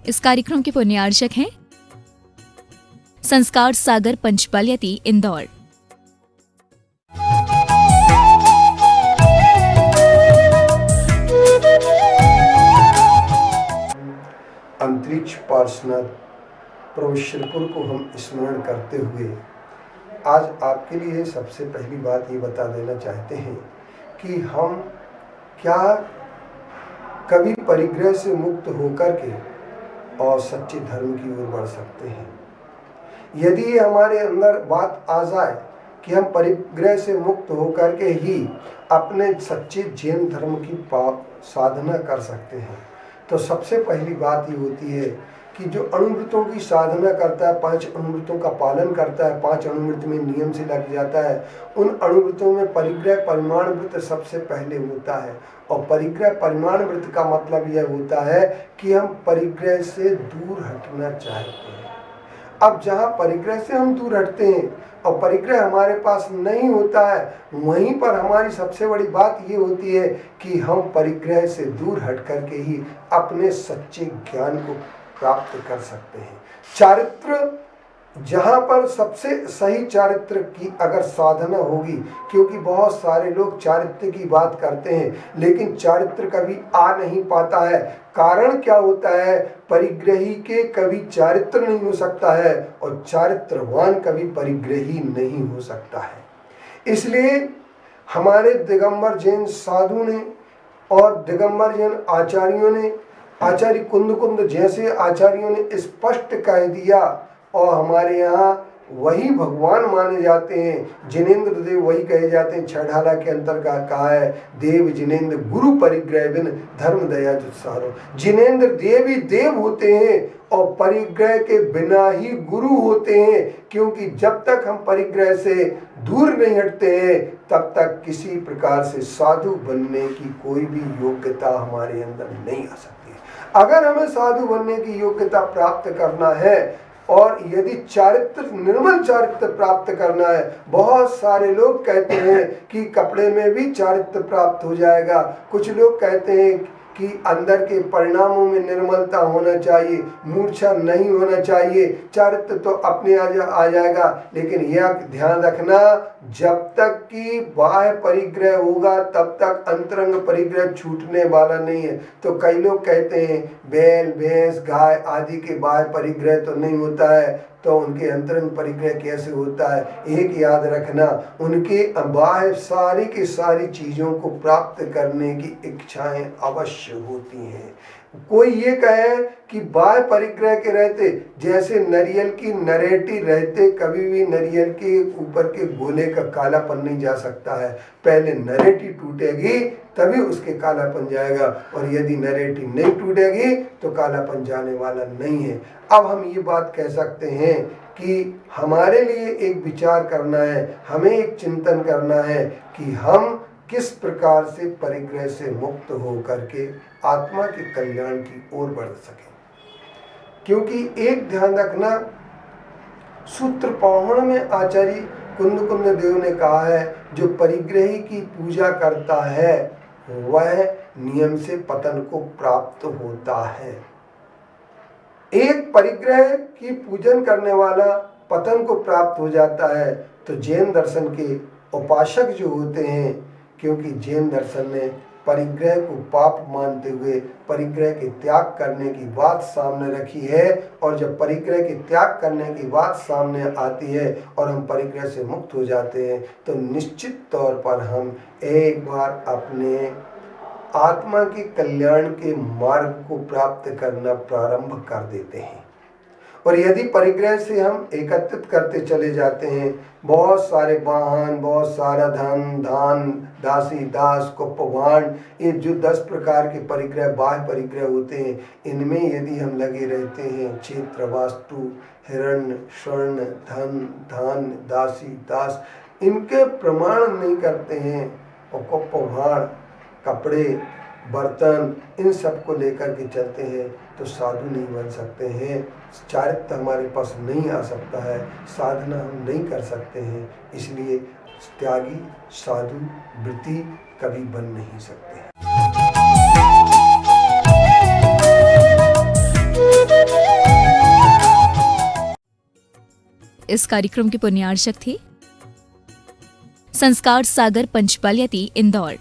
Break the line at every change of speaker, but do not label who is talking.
इस कार्यक्रम के पुण्यार्चक हैं संस्कार सागर पंचपलियती इंदौर।
अंतरिक्ष पार्षनाथ प्रोफेसर को हम स्मरण करते हुए आज आपके लिए सबसे पहली बात ये बता देना चाहते हैं कि हम क्या कभी परिग्रह से मुक्त होकर के और सच्चे धर्म की ओर बढ़ सकते हैं। यदि ये हमारे अंदर बात आ जाए कि हम परिग्रह से मुक्त होकर के ही अपने सच्चे जैन धर्म की साधना कर सकते हैं, तो सबसे पहली बात ये होती है कि जो अणुव्रतों की साधना करता है, 5 अणुव्रतों का पालन करता है, 5 अणुव्रत में नियम से लग जाता है, उन अणुव्रतों में परिग्रह परिमाण व्रत सबसे पहले होता है। और परिग्रह परिमाण व्रत का मतलब यह होता है कि हम परिग्रह से दूर हटना चाहते हैं। अब जहाँ परिग्रह से हम दूर हटते हैं और परिग्रह हमारे पास नहीं होता है, वहीं पर हमारी सबसे बड़ी बात ये होती है कि हम परिग्रह से दूर हट करके ही अपने सच्चे ज्ञान को प्राप्त कर सकते हैं। चारित्र, जहाँ पर सबसे सही चारित्र की अगर साधना होगी, क्योंकि बहुत सारे लोग चारित्र की बात करते हैं लेकिन चारित्र कभी आ नहीं पाता है। कारण क्या होता है? परिग्रही के कभी चारित्र नहीं हो सकता है और चारित्रवान कभी परिग्रही नहीं हो सकता है। इसलिए हमारे दिगंबर जैन साधु ने और दिगंबर जैन आचार्यों ने, आचार्य कुंद जैसे आचार्यों ने स्पष्ट कह दिया, और हमारे यहाँ वही भगवान माने जाते हैं। जिनेंद्र देव वही कहे जाते हैं, छठाला के अंतर्गत कहा है, देव जिनेंद्र गुरु परिग्रह बिन धर्म दया जुत्सारो। जिनेंद्र देव ही देव होते हैं और परिग्रह के बिना ही गुरु होते हैं, क्योंकि जब तक हम परिग्रह से दूर नहीं हटते हैं तब तक किसी प्रकार से साधु बनने की कोई भी योग्यता हमारे अंदर नहीं आ सकती है। अगर हमें साधु बनने की योग्यता प्राप्त करना है और यदि चारित्र, निर्मल चारित्र प्राप्त करना है, बहुत सारे लोग कहते हैं कि कपड़े में भी चारित्र प्राप्त हो जाएगा। कुछ लोग कहते हैं कि अंदर के परिणामों में निर्मलता होना चाहिए, मूर्छा नहीं होना चाहिए, चारित्र तो अपने आ जाएगा। लेकिन यह ध्यान रखना, जब तक कि बाह्य परिग्रह होगा तब तक अंतरंग परिग्रह छूटने वाला नहीं है। तो कई लोग कहते हैं बैल, भैंस, गाय आदि के बाह्य परिग्रह तो नहीं होता है, तो उनके अंतरंग परिग्रह कैसे होता है? एक याद रखना, उनके बाह्य सारी की सारी चीज़ों को प्राप्त करने की इच्छाएं अवश्य होती हैं। कोई ये कहे कि बाह्य परिग्रह के रहते, जैसे नारियल की नरेटी रहते, कभी भी नारियल के ऊपर के गोले का कालापन नहीं जा सकता है। पहले नरेटी टूटेगी तभी उसके कालापन जाएगा, और यदि नरेटी नहीं टूटेगी तो कालापन जाने वाला नहीं है। अब हम ये बात कह सकते हैं कि हमारे लिए एक विचार करना है, हमें एक चिंतन करना है कि हम किस प्रकार से परिग्रह से मुक्त हो करके आत्मा के कल्याण की ओर बढ़ सके। क्योंकि एक ध्यान रखना, सूत्र पौहण में आचार्य कुंद देव ने कहा है, जो परिग्रही की पूजा करता है वह नियम से पतन को प्राप्त होता है। एक परिग्रह की पूजन करने वाला पतन को प्राप्त हो जाता है। तो जैन दर्शन के उपासक जो होते हैं, क्योंकि जैन दर्शन ने परिग्रह को पाप मानते हुए परिग्रह के त्याग करने की बात सामने रखी है, और जब परिग्रह के त्याग करने की बात सामने आती है और हम परिग्रह से मुक्त हो जाते हैं, तो निश्चित तौर पर हम एक बार अपने आत्मा के कल्याण के मार्ग को प्राप्त करना प्रारंभ कर देते हैं। और यदि परिग्रह से हम एकत्रित करते चले जाते हैं, बहुत सारे वाहन, बहुत सारा धन, दान, दासी, दास, कुपवाण, ये जो 10 प्रकार के परिग्रह, बाह्य परिग्रह होते हैं, इनमें यदि हम लगे रहते हैं, क्षेत्र, वास्तु, हिरण्य, स्वर्ण, धन, धान, दासी, दास, इनके प्रमाण नहीं करते हैं, और कुपवाण, कपड़े, बर्तन, इन सब को लेकर के चलते हैं, तो साधु नहीं बन सकते हैं। चारित्र हमारे पास नहीं आ सकता है, साधना हम नहीं कर सकते हैं। इसलिए त्यागी साधु वृत्ति कभी बन नहीं सकते हैं।
इस कार्यक्रम के पुण्यार्चक थे संस्कार सागर पंचपालियाती इंदौर।